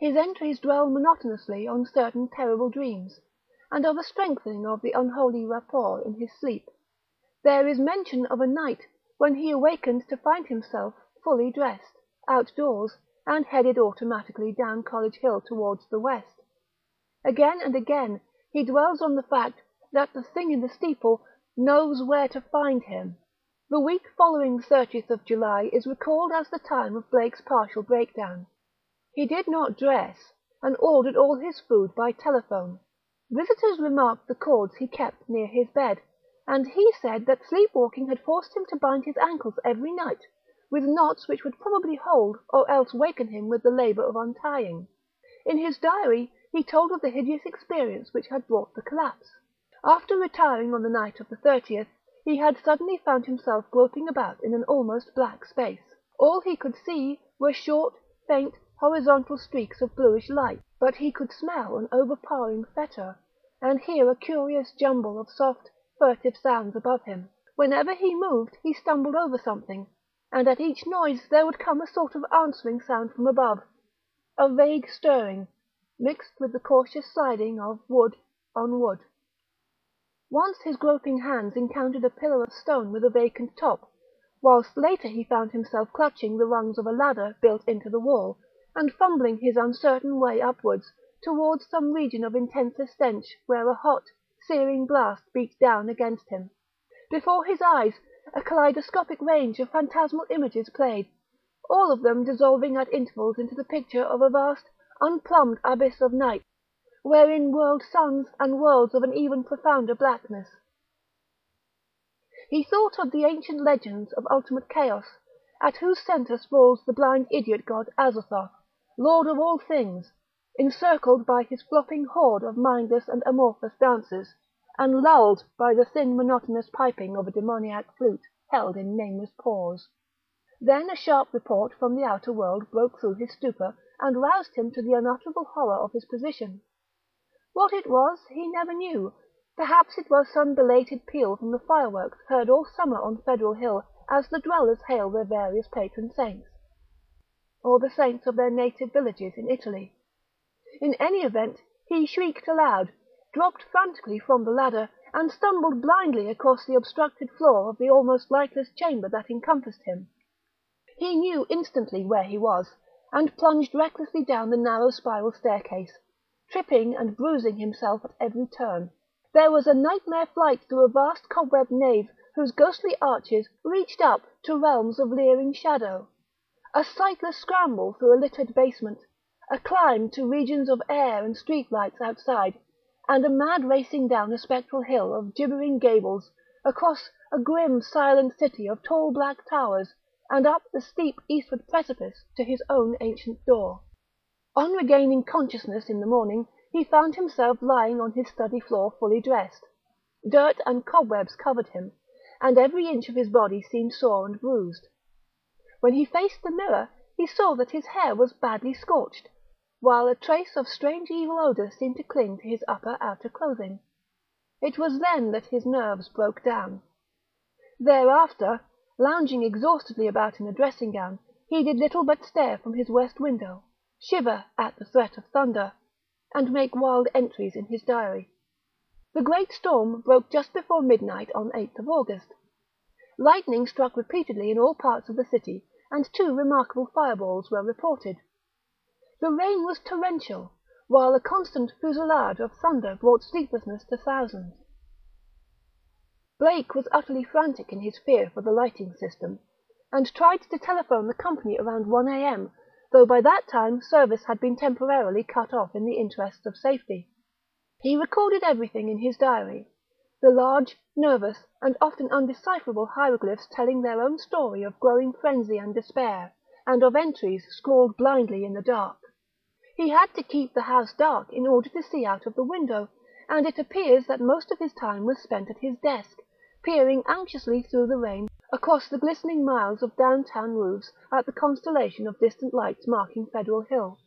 His entries dwell monotonously on certain terrible dreams, and of a strengthening of the unholy rapport in his sleep. There is mention of a night when he awakened to find himself fully dressed, outdoors, and headed automatically down College Hill towards the west. Again and again he dwells on the fact that the thing in the steeple knows where to find him. The week following the 30th of July is recalled as the time of Blake's partial breakdown. He did not dress, and ordered all his food by telephone. Visitors remarked the cords he kept near his bed, and he said that sleepwalking had forced him to bind his ankles every night, with knots which would probably hold or else waken him with the labour of untying. In his diary he told of the hideous experience which had brought the collapse. After retiring on the night of the 30th, he had suddenly found himself groping about in an almost black space. All he could see were short, faint, horizontal streaks of bluish light, but he could smell an overpowering fetor, and hear a curious jumble of soft, furtive sounds above him. Whenever he moved he stumbled over something, and at each noise there would come a sort of answering sound from above, a vague stirring, mixed with the cautious sliding of wood on wood. Once his groping hands encountered a pillar of stone with a vacant top, whilst later he found himself clutching the rungs of a ladder built into the wall, and fumbling his uncertain way upwards towards some region of intenser stench where a hot, searing blast beat down against him. Before his eyes a kaleidoscopic range of phantasmal images played, all of them dissolving at intervals into the picture of a vast, unplumbed abyss of night, wherein whirled suns and worlds of an even profounder blackness. He thought of the ancient legends of ultimate chaos, at whose centre sprawls the blind idiot god Azathoth, lord of all things, encircled by his flopping horde of mindless and amorphous dancers, and lulled by the thin monotonous piping of a demoniac flute held in nameless paws. Then a sharp report from the outer world broke through his stupor and roused him to the unutterable horror of his position. What it was he never knew. Perhaps it was some belated peal from the fireworks heard all summer on Federal Hill as the dwellers hail their various patron saints, or the saints of their native villages in Italy. In any event, he shrieked aloud, dropped frantically from the ladder, and stumbled blindly across the obstructed floor of the almost lightless chamber that encompassed him. He knew instantly where he was, and plunged recklessly down the narrow spiral staircase, tripping and bruising himself at every turn. There was a nightmare flight through a vast cobwebbed nave whose ghostly arches reached up to realms of leering shadow, a sightless scramble through a littered basement, a climb to regions of air and street lights outside, and a mad racing down a spectral hill of gibbering gables, across a grim silent city of tall black towers, and up the steep eastward precipice to his own ancient door. On regaining consciousness in the morning, he found himself lying on his study floor fully dressed. Dirt and cobwebs covered him, and every inch of his body seemed sore and bruised. When he faced the mirror, he saw that his hair was badly scorched, while a trace of strange evil odour seemed to cling to his outer clothing. It was then that his nerves broke down. Thereafter, lounging exhaustedly about in a dressing-gown, he did little but stare from his west window, shiver at the threat of thunder, and make wild entries in his diary. The great storm broke just before midnight on 8th of August. Lightning struck repeatedly in all parts of the city, and 2 remarkable fireballs were reported. The rain was torrential, while a constant fusillade of thunder brought sleeplessness to thousands. Blake was utterly frantic in his fear for the lighting system, and tried to telephone the company around 1 a.m, though by that time service had been temporarily cut off in the interests of safety. He recorded everything in his diary, the large, nervous, and often undecipherable hieroglyphs telling their own story of growing frenzy and despair, and of entries scrawled blindly in the dark. He had to keep the house dark in order to see out of the window, and it appears that most of his time was spent at his desk, peering anxiously through the rain across the glistening miles of downtown roofs at the constellation of distant lights marking Federal Hill.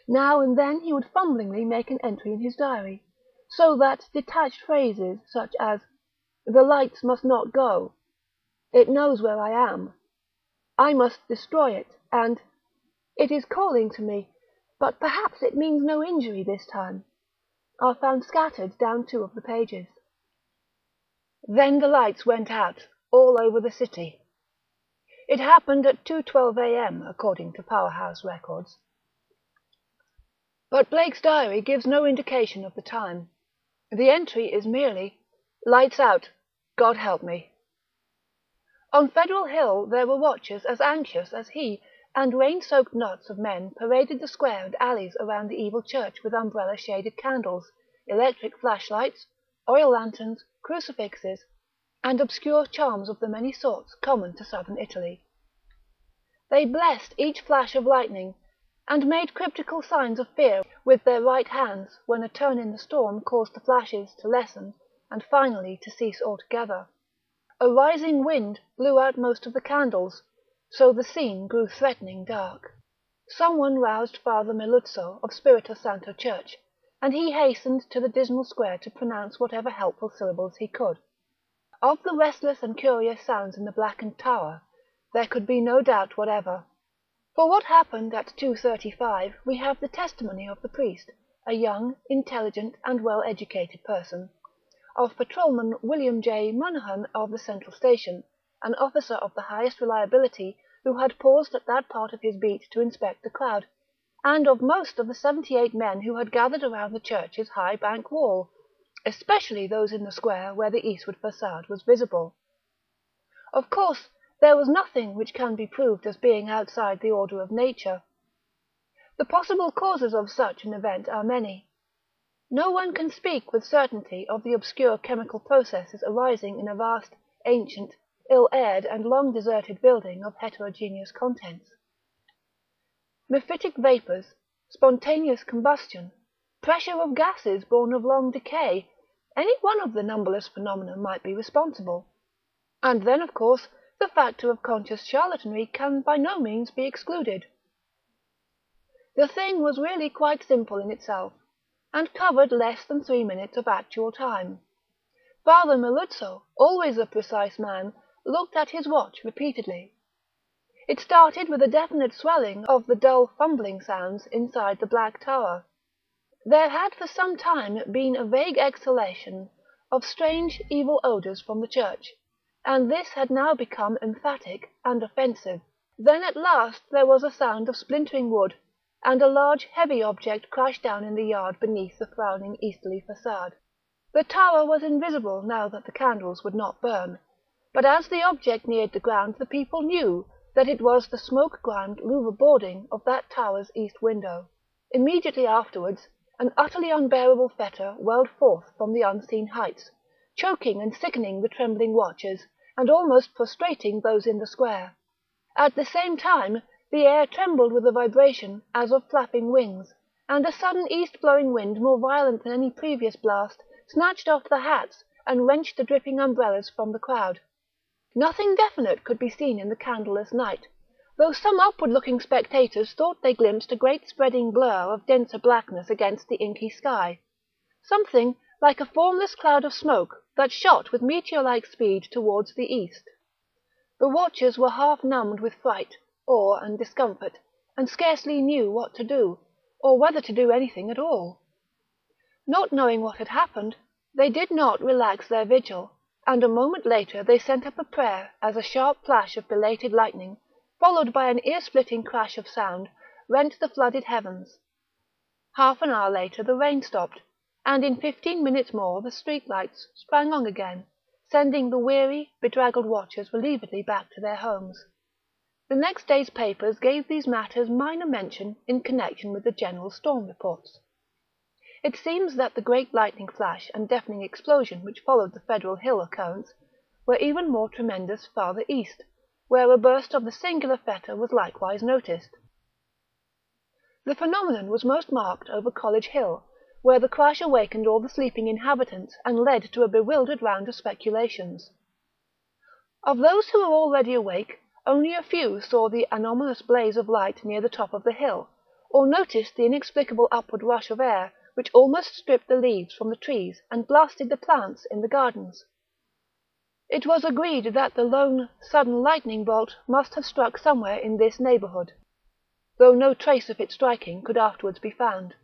Now and then he would fumblingly make an entry in his diary, so that detached phrases such as "the lights must not go," "it knows where I am," "I must destroy it," and "it is calling to me, but perhaps it means no injury this time, are found scattered down 2 of the pages. Then the lights went out all over the city. It happened at 2:12 a.m. according to Powerhouse records. But Blake's diary gives no indication of the time. The entry is merely, "Lights out, God help me." On Federal Hill there were watchers as anxious as he, and rain-soaked knots of men paraded the square and alleys around the evil church with umbrella-shaded candles, electric flashlights, oil lanterns, crucifixes, and obscure charms of the many sorts common to southern Italy. They blessed each flash of lightning, and made cryptical signs of fear with their right hands when a turn in the storm caused the flashes to lessen and finally to cease altogether. A rising wind blew out most of the candles, so the scene grew threatening dark. Someone roused Father Miluzzo of Spirito Santo Church, and he hastened to the dismal square to pronounce whatever helpful syllables he could. Of the restless and curious sounds in the blackened tower, there could be no doubt whatever. For what happened at 2:35 we have the testimony of the priest, a young, intelligent, and well-educated person, of Patrolman William J. Monaghan of the Central Station, an officer of the highest reliability who had paused at that part of his beat to inspect the crowd, and of most of the 78 men who had gathered around the church's high bank wall, especially those in the square where the eastward façade was visible. Of course, there was nothing which can be proved as being outside the order of nature. The possible causes of such an event are many. No one can speak with certainty of the obscure chemical processes arising in a vast, ancient, ill-aired and long-deserted building of heterogeneous contents. Mephitic vapours, spontaneous combustion, pressure of gases born of long decay, any one of the numberless phenomena might be responsible. And then, of course, the factor of conscious charlatanry can by no means be excluded. The thing was really quite simple in itself, and covered less than 3 minutes of actual time. Father Miluzzo, always a precise man, looked at his watch repeatedly. It started with a definite swelling of the dull fumbling sounds inside the black tower. There had for some time been a vague exhalation of strange evil odours from the church, and this had now become emphatic and offensive. Then at last there was a sound of splintering wood, and a large heavy object crashed down in the yard beneath the frowning easterly façade. The tower was invisible now that the candles would not burn, but as the object neared the ground the people knew that it was the smoke-grimed louver boarding of that tower's east window. Immediately afterwards, an utterly unbearable fetor welled forth from the unseen heights, choking and sickening the trembling watchers, and almost prostrating those in the square. At the same time, the air trembled with a vibration as of flapping wings, and a sudden east-blowing wind more violent than any previous blast snatched off the hats and wrenched the dripping umbrellas from the crowd. Nothing definite could be seen in the candleless night, though some upward-looking spectators thought they glimpsed a great spreading blur of denser blackness against the inky sky, something like a formless cloud of smoke that shot with meteor-like speed towards the east. The watchers were half numbed with fright, awe, and discomfort, and scarcely knew what to do, or whether to do anything at all. Not knowing what had happened, they did not relax their vigil, and a moment later they sent up a prayer as a sharp flash of belated lightning, followed by an ear-splitting crash of sound, rent the flooded heavens. Half an hour later the rain stopped, and in 15 minutes more the street-lights sprang on again, sending the weary, bedraggled watchers relievedly back to their homes. The next day's papers gave these matters minor mention in connection with the general storm reports. It seems that the great lightning flash and deafening explosion which followed the Federal Hill occurrence were even more tremendous farther east, where a burst of the singular fetor was likewise noticed. The phenomenon was most marked over College Hill, where the crash awakened all the sleeping inhabitants and led to a bewildered round of speculations. Of those who were already awake, only a few saw the anomalous blaze of light near the top of the hill, or noticed the inexplicable upward rush of air which almost stripped the leaves from the trees and blasted the plants in the gardens. It was agreed that the lone, sudden lightning bolt must have struck somewhere in this neighbourhood. though no trace of its striking could afterwards be found.